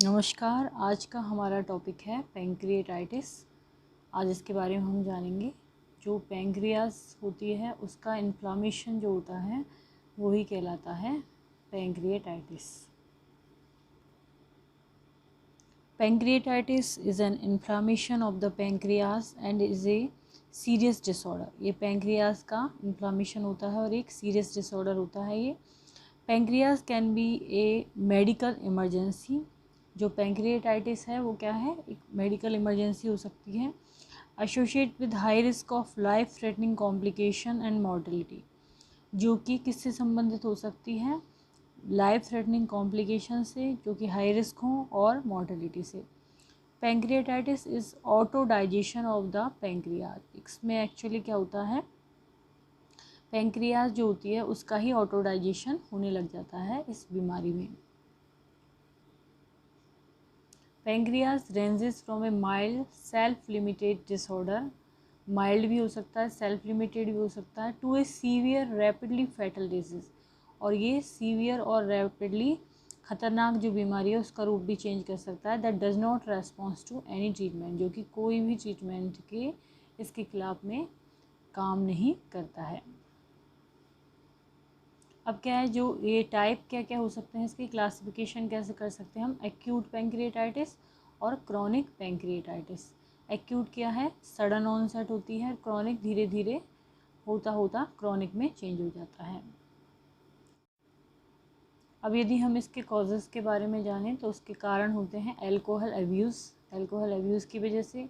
नमस्कार। आज का हमारा टॉपिक है पैंक्रिएटाइटिस। आज इसके बारे में हम जानेंगे। जो पैंक्रियास होती है उसका इन्फ्लामेशन जो होता है वही कहलाता है pancreatitis. Pancreatitis is an inflammation of the pancreas and is a serious disorder. ये पैंक्रियास का इन्फ्लामेशन होता है और एक सीरियस डिसऑर्डर होता है ये। Pancreas can be A medical emergency. जो पैंक्रिएटाइटिस है वो क्या है, एक मेडिकल इमरजेंसी हो सकती है। Associate with high risk of life threatening complication and mortality, जो कि किससे संबंधित हो सकती है, लाइफ थ्रेटनिंग कॉम्प्लिकेशन से जो कि हाई रिस्क हों और मॉर्टेलिटी से। Pancreatitis is auto digestion of the pancreas. इसमें एक्चुअली क्या होता है, पैंक्रियाज जो होती है उसका ही ऑटो डाइजेशन होने लग जाता है इस बीमारी में। Pancreas ranges from A mild self limited disorder, mild भी हो सकता है, सेल्फ लिमिटेड भी हो सकता है, to a severe rapidly fatal disease. और ये सीवियर और रैपिडली ख़तरनाक जो बीमारी है उसका रूप भी चेंज कर सकता है। That does not response to any treatment, जो कि कोई भी ट्रीटमेंट के इसके खिलाफ में काम नहीं करता है। अब क्या है, जो ये टाइप क्या क्या हो सकते हैं, इसकी क्लासिफिकेशन कैसे कर सकते हैं हम, एक्यूट पैंक्रिएटाइटिस और क्रॉनिक पैंक्रिएटाइटिस। एक्यूट क्या है, सडन ऑनसेट होती है, क्रॉनिक धीरे धीरे होता होता क्रॉनिक में चेंज हो जाता है। अब यदि हम इसके कॉजेज़ के बारे में जानें तो उसके कारण होते हैं अल्कोहल अब्यूज़, अल्कोहल अब्यूज़ की वजह से,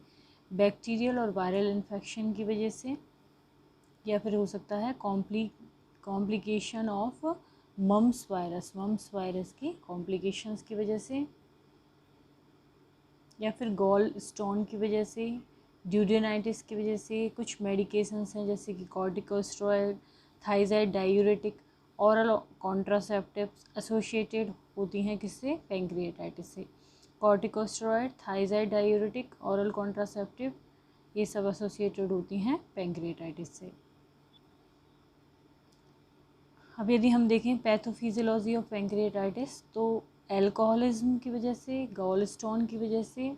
बैक्टीरियल और वायरल इन्फेक्शन की वजह से, या फिर हो सकता है कॉम्प्लिकेशन ऑफ मम्स वायरस की कॉम्प्लिकेशंस की वजह से, या फिर गॉल स्टोन की वजह से, ड्यूडेनाइटिस की वजह से। कुछ मेडिकेशंस हैं जैसे कि corticosteroid, thyroid diuretic, oral contraceptives associated होती हैं किससे, पैंक्रिएटाइटिस से। Corticosteroid, thyroid diuretic, oral contraceptive, ये सब एसोसिएटेड होती हैं पैंक्रिएटाइटिस से। अब यदि हम देखें पैथोफिजियोलॉजी ऑफ पैंक्रिएटाइटिस, तो अल्कोहलिज्म की वजह से, गॉल स्टोन की वजह से,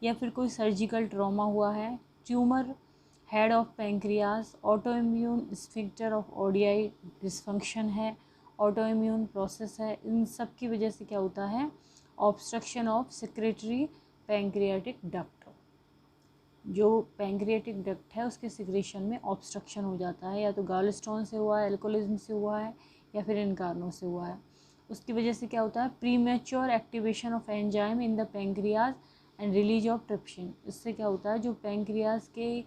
या फिर कोई सर्जिकल ट्रॉमा हुआ है, tumour head of pancreas, auto immune sphincter of ODI dysfunction है, ऑटो इम्यून प्रोसेस है, इन सब की वजह से क्या होता है, obstruction of secretary pancreatic duct. जो पैंक्रियाटिक डक्ट है उसके सिक्रेशन में ऑब्स्ट्रक्शन हो जाता है, या तो गॉल स्टोन से हुआ है, अल्कोहलिज्म से हुआ है, या फिर इन कारणों से हुआ है। उसकी वजह से क्या होता है, premature activation of enzyme in the pancreas and release of trypsin. इससे क्या होता है, जो पैंक्रियाज के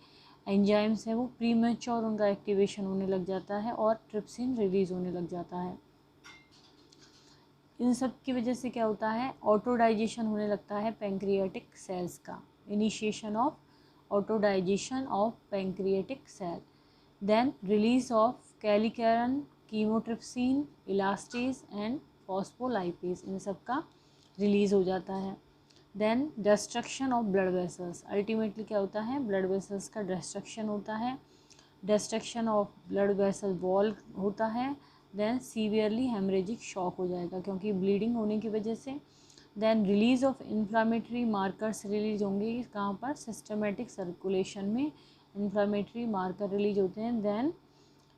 एंजाइम्स हैं वो प्रीमेच्योर उनका एक्टिवेशन होने लग जाता है और ट्रिप्सिन रिलीज होने लग जाता है। इन सब की वजह से क्या होता है, ऑटो डाइजेशन होने लगता है पैंक्रियाटिक सेल्स का, initiation of auto digestion of pancreatic cell, then release of kallikrein, chymotrypsin, elastase and phospholipase, इन सब का रिलीज हो जाता है। Then destruction of blood vessels, ultimately क्या होता है, ब्लड वेसल्स का डिस्ट्रक्शन होता है, destruction of blood vessel wall होता है। देन सीवियरली हेमरेजिक शॉक हो जाएगा क्योंकि ब्लीडिंग होने की वजह से। Then release of inflammatory markers release होंगे, कहाँ पर, सिस्टमेटिक सर्कुलेशन में इन्फ्लामेटरी मार्कर रिलीज होते हैं। देन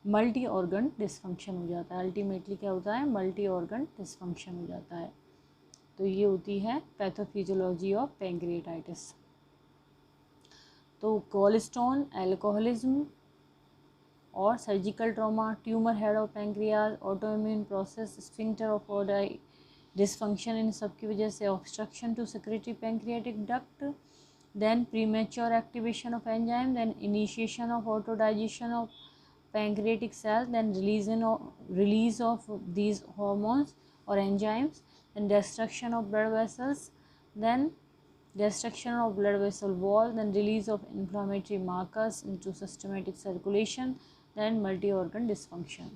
मल्टी ऑर्गन डिसफंक्शन हो जाता है, अल्टीमेटली क्या होता है, मल्टी ऑर्गन डिसफंक्शन हो जाता है। तो ये होती है पैथोफिजियोलॉजी ऑफ पैंक्रिएटाइटिस। तो गॉलस्टोन, अल्कोहलिज्म और surgical trauma, tumour head of pancreas, auto immune process, sphincter of Oddi dysfunction, इन सब की वजह से obstruction to secretory pancreatic duct, then premature activation of enzyme, then initiation of auto digestion of pancreatic cells, then release of these hormones or enzymes, then destruction of blood vessels, then destruction of blood vessel wall, then release of inflammatory markers into systematic circulation, then multi-organ dysfunction.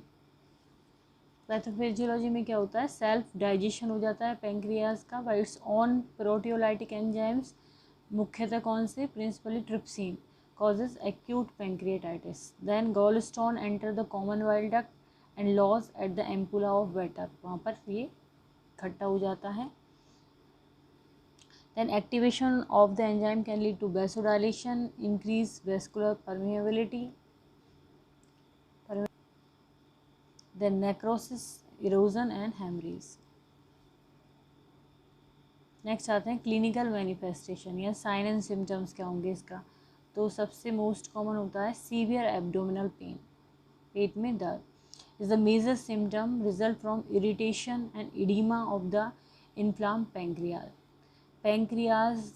Pathophysiology में क्या होता है, self digestion हो जाता है pancreas का bye it's on proteolytic enzymes, मुख्यतः कौन से, principally trypsin, causes acute pancreatitis. Then gallstone enter the common bile duct and lodge at the ampulla of Vater, वहाँ पर ये इकट्ठा हो जाता है। Then activation of the enzyme can lead to vasodilation, increase vascular permeability, then necrosis, erosion and hemorrhage. Next आते हैं clinical manifestation या साइन एंड सिम्टम्स क्या होंगे इसका। तो सबसे मोस्ट कॉमन होता है सीवियर एब्डोमिनल पेन, पेट में दर्द is the major symptom result from irritation and oedema of the inflamed pancreas. Pancreas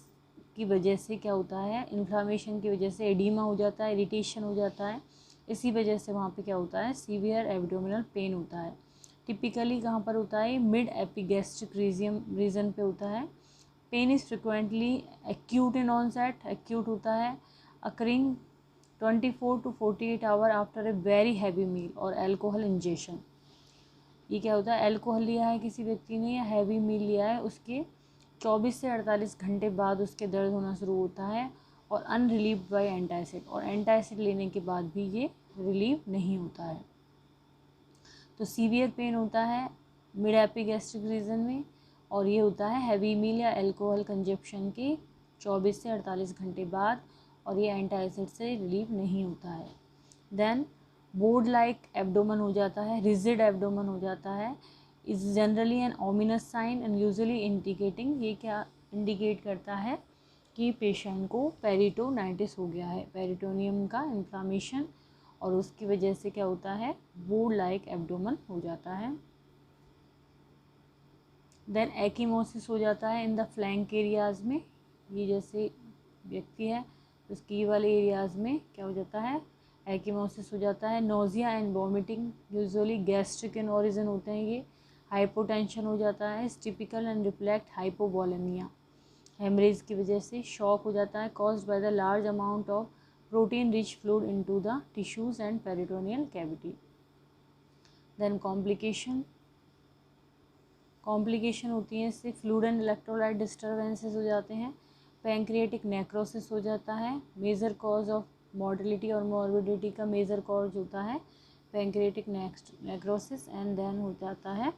की वजह से क्या होता है, इन्फ्लामेशन की वजह से एडीमा हो जाता है, इरिटेशन हो जाता है, इसी वजह से वहाँ पे क्या होता है, सीवियर एब्डोमिनल पेन होता है। टिपिकली कहाँ पर होता है, मिड एपिगैस्ट्रिक रीजन पे होता है। Pain is frequently acute in onset, acute होता है, occurring 24 to 48 hour after a very heavy meal और एल्कोहल इंजेक्शन। ये क्या होता है, एल्कोहल लिया है किसी व्यक्ति ने या हैवी मील लिया है, उसके 24 से 48 घंटे बाद उसके दर्द होना शुरू होता है, और अनरिलीव्ड बाय एंटासिड, और एंटासिड लेने के बाद भी ये रिलीव नहीं होता है। तो सीवियर पेन होता है मिड एपिगैस्ट्रिक रीजन में, और ये होता है हैवी मील या एल्कोहल कंजप्शन के 24 से 48 घंटे बाद, और ये एंटासिड से रिलीव नहीं होता है। देन बोर्ड लाइक एब्डोमन हो जाता है, रिजिड एब्डोमन हो जाता है, is generally an ominous sign and usually indicating, ये क्या इंडिकेट करता है कि पेशेंट को पेरिटोनाइटिस हो गया है, पेरिटोनियम का इन्फ्लामेशन, और उसकी वजह से क्या होता है, बोर्ड लाइक एब्डोमन हो जाता है। देन एक्कीमोसिस हो जाता है इन द फ्लैंक एरियाज़ में, ये जैसे व्यक्ति है उसकी वाले एरियाज़ में क्या हो जाता है, एक्कीमोसिस हो जाता है। Nausea and vomiting, usually gastric in origin होते हैं ये। हाइपोटेंशन हो जाता है, typical and reflect hypovolaemia, haemorrhage की वजह से। शॉक हो जाता है caused by the large amount of protein rich fluid into the tissues and peritoneal cavity. Then complication होती है इससे, फ्लूइड एंड इलेक्ट्रोलाइट डिस्टर्बेंसेस हो जाते हैं, पैंक्रियाटिक नेक्रोसिस हो जाता है। मेजर कॉज ऑफ मॉर्टेलिटी और मॉर्बिडिटी का मेजर कॉज होता है पैंक्रियाटिक नेक्रोसिस, एंड देन हो जाता है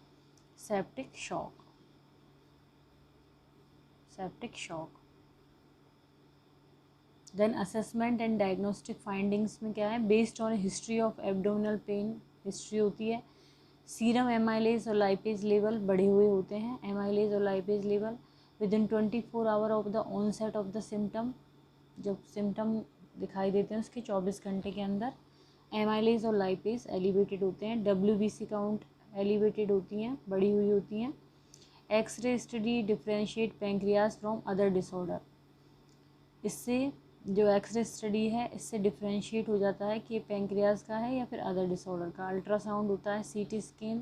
septic shock. Then assessment and diagnostic findings में क्या है, based on history of abdominal pain history होती है। सीरम एमाइलेज और लाइपेज लेवल बढ़े हुए होते हैं, एमाइलेज और lipase level within 24 hour of the onset of the symptom, जब सिम्टम दिखाई देते हैं उसके 24 घंटे के अंदर एमाइलेज और लाइपेज एलिवेटेड होते हैं। WBC काउंट एलिवेटेड होती हैं, बढ़ी हुई होती हैं। X-ray study differentiate pancreas from other disorder, इससे जो एक्सरे स्टडी है इससे डिफ्रेंशिएट हो जाता है कि ये पैंक्रियाज का है या फिर अदर डिसऑर्डर का। अल्ट्रासाउंड होता है, CT scan.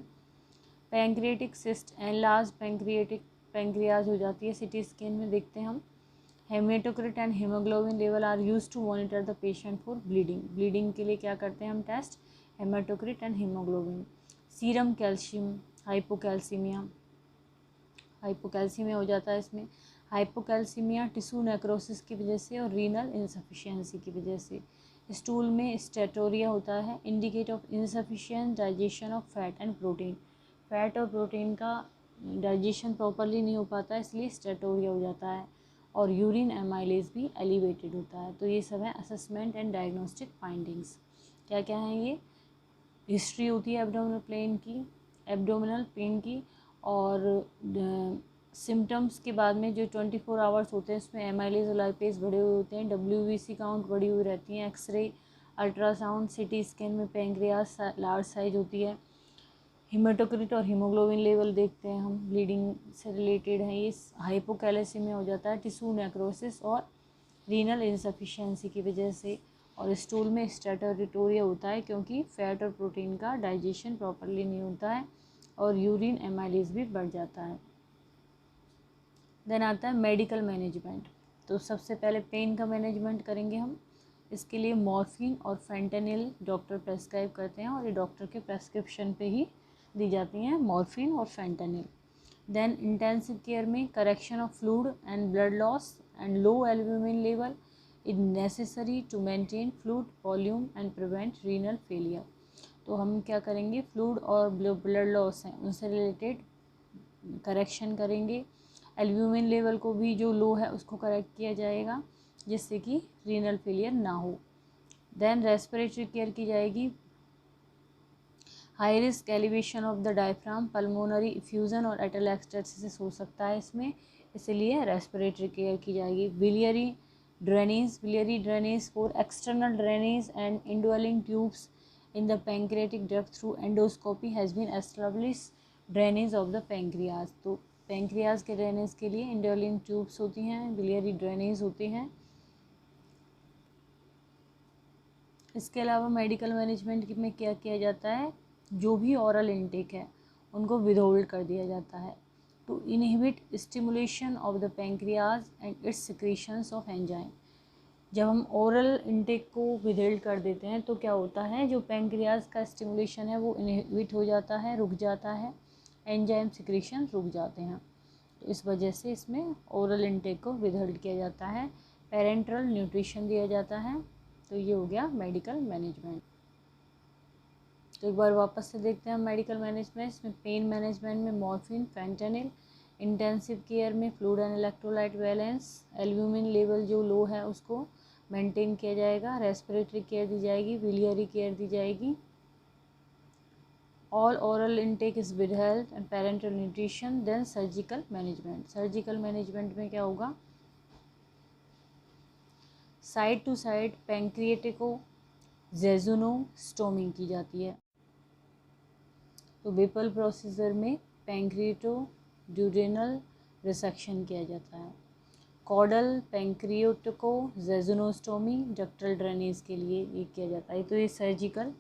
Pancreatic cyst enlarge pancreas हो जाती है, CT स्कैन में देखते हैं हम। Haematocrit and haemoglobin level are used to monitor the patient for bleeding के लिए क्या करते हैं हम test, haematocrit and haemoglobin. Serum calcium hypocalcaemia हो जाता है इसमें। हाइपोकैल्सीमिया टिश्यू नेक्रोसिस की वजह से और रीनल इनसफिशिएंसी की वजह से। स्टूल में स्टेटोरिया होता है, indicate of insufficient digestion of fat and protein, fat और प्रोटीन का डाइजेशन प्रॉपरली नहीं हो पाता है, इसलिए स्टेटोरिया हो जाता है। और यूरिन एमाइलेज भी एलिवेटेड होता है। तो ये सब है असेसमेंट एंड डायग्नोस्टिक फाइंडिंग्स। क्या क्या हैं ये, हिस्ट्री होती है एब्डोमिनल पेन की, और सिम्टम्स के बाद में जो 24 आवर्स होते हैं उसमें एमाइलेज और लाइपेज बढ़े हुए होते हैं, WBC काउंट बढ़ी हुई रहती हैं, एक्सरे अल्ट्रासाउंड CT स्कैन में पैंक्रियाज लार्ज साइज होती है। हीमेटोक्रिट और हीमोग्लोबिन लेवल देखते हैं हम, ब्लीडिंग से रिलेटेड है ये। हाइपोकैलेसीमिया हो जाता है टिश्यू नेक्रोसिस और रीनल इनसफिशिएंसी की वजह से। और स्टूल में स्टेटोरिया होता है क्योंकि फैट और प्रोटीन का डाइजेशन प्रॉपरली नहीं होता है, और यूरिन एमाइलेज भी बढ़ जाता है। देन आता है मेडिकल मैनेजमेंट। तो सबसे पहले पेन का मैनेजमेंट करेंगे हम। इसके लिए मॉर्फिन और फेंटेनिल डॉक्टर प्रेस्क्राइब करते हैं, और ये डॉक्टर के प्रेस्क्रिप्शन पे ही दी जाती हैं, मॉर्फिन और फेंटेनिल। देन इंटेंसिव केयर में correction of fluid and blood loss and low albumin level is necessary to maintain fluid volume and prevent renal failure. तो हम क्या करेंगे, फ्लूइड और ब्लड लॉस हैं उनसे रिलेटेड करेक्शन करेंगे, एल्ब्यूमिन लेवल को भी जो लो है उसको करेक्ट किया जाएगा जिससे कि रीनल फेलियर ना हो। देन रेस्पिरेटरी केयर की जाएगी। High risk elevation of the diaphragm, pulmonary effusion और एटलैक्सटेसिस हो सकता है इसमें, इसलिए रेस्पिरेटरी केयर की जाएगी। Biliary drainage for external drainage and indwelling tubes in the pancreatic duct through endoscopy has been established drainage of the pancreas। तो pancreas के ड्रेनेज के लिए इंडवेलिंग ट्यूब्स होती हैं, बिलियरी ड्रेनेज होते हैं। इसके अलावा मेडिकल मैनेजमेंट में क्या किया जाता है, जो भी ऑरल इनटेक है उनको विदहोल्ड कर दिया जाता है to inhibit stimulation of the pancreas and its secretions of enzyme. जब हम ओरल इनटेक को विदहोल्ड कर देते हैं तो क्या होता है, जो पेंक्रियाज का स्टिमुलेशन है वो इनहिबिट हो जाता है, रुक जाता है, एंजाइम सिक्रीशन रुक जाते हैं। तो इस वजह से इसमें ओरल इनटेक को विदहोल्ड किया जाता है। पेरेंट्रल न्यूट्रिशन दिया जाता है। तो ये हो गया मेडिकल मैनेजमेंट। तो एक बार वापस से देखते हैं मेडिकल मैनेजमेंट। इसमें पेन मैनेजमेंट में मॉर्फिन, फेंटानिल, इंटेंसिव केयर में fluid and electrolyte balance, albumin level जो लो है उसको मेंटेन किया जाएगा। रेस्पिरेटरी केयर दी जाएगी, बिलियरी केयर दी जाएगी। All oral intake is withheld and parenteral nutrition. Then surgical management में क्या होगा, side to side pancreaticojejunostomy की जाती है। तो बेपल प्रोसीजर में पैंक्रिएटो ड्यूडेनल रिसेक्शन किया जाता है। Caudal pancreaticojejunostomy ductal drainage के लिए ये किया जाता है। तो ये सर्जिकल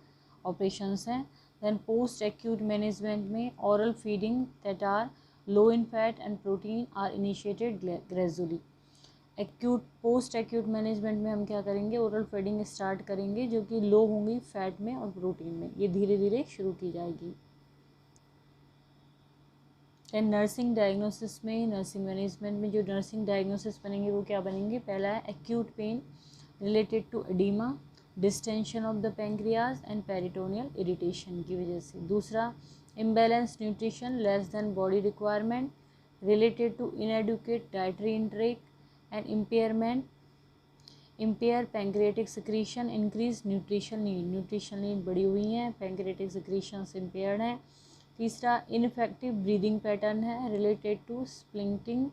ऑपरेशंस हैं। देन पोस्ट एक्यूट मैनेजमेंट में oral feeding that are low in fat and protein are initiated gradually. Post acute management में हम क्या करेंगे, ओरल फीडिंग स्टार्ट करेंगे जो कि लो होंगी फैट में और प्रोटीन में, ये धीरे धीरे शुरू की जाएगी। एंड नर्सिंग डायग्नोसिस में, नर्सिंग मैनेजमेंट में जो नर्सिंग डायग्नोसिस बनेंगे वो क्या बनेंगे, पहला है acute pain related to oedema, distension of the pancreas and peritoneal irritation की वजह से। दूसरा, imbalance nutrition less than body requirement related to inadequate dietary intake and impair pancreatic secretion, increase nutrition need बढ़ी हुई हैं, पैंक्रियाटिक सिक्रीशंस इम्पेयर्ड हैं। तीसरा, infective breathing pattern है related to splinting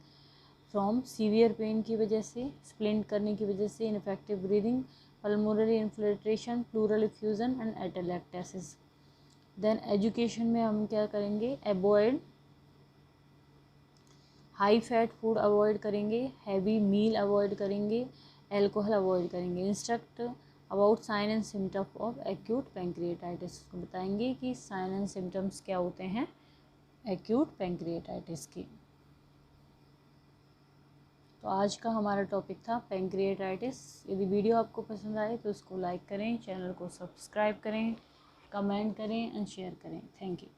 from severe pain की वजह से, स्प्लिंट करने की वजह से infective breathing, pulmonary infiltration, pleural effusion and atelectasis. Then education में हम क्या करेंगे, avoid high fat food avoid करेंगे, हैवी मील अवॉइड करेंगे, एल्कोहल अवॉइड करेंगे। Instruct about sign and symptom of acute pancreatitis, बताएंगे कि साइन एंड सिम्टम्स क्या होते हैं एक्यूट पैंक्रिएटाइटिस की। तो आज का हमारा टॉपिक था पैंक्रिएटाइटिस। यदि वीडियो आपको पसंद आए तो उसको लाइक करें, चैनल को सब्सक्राइब करें, कमेंट करें एंड शेयर करें। Thank you.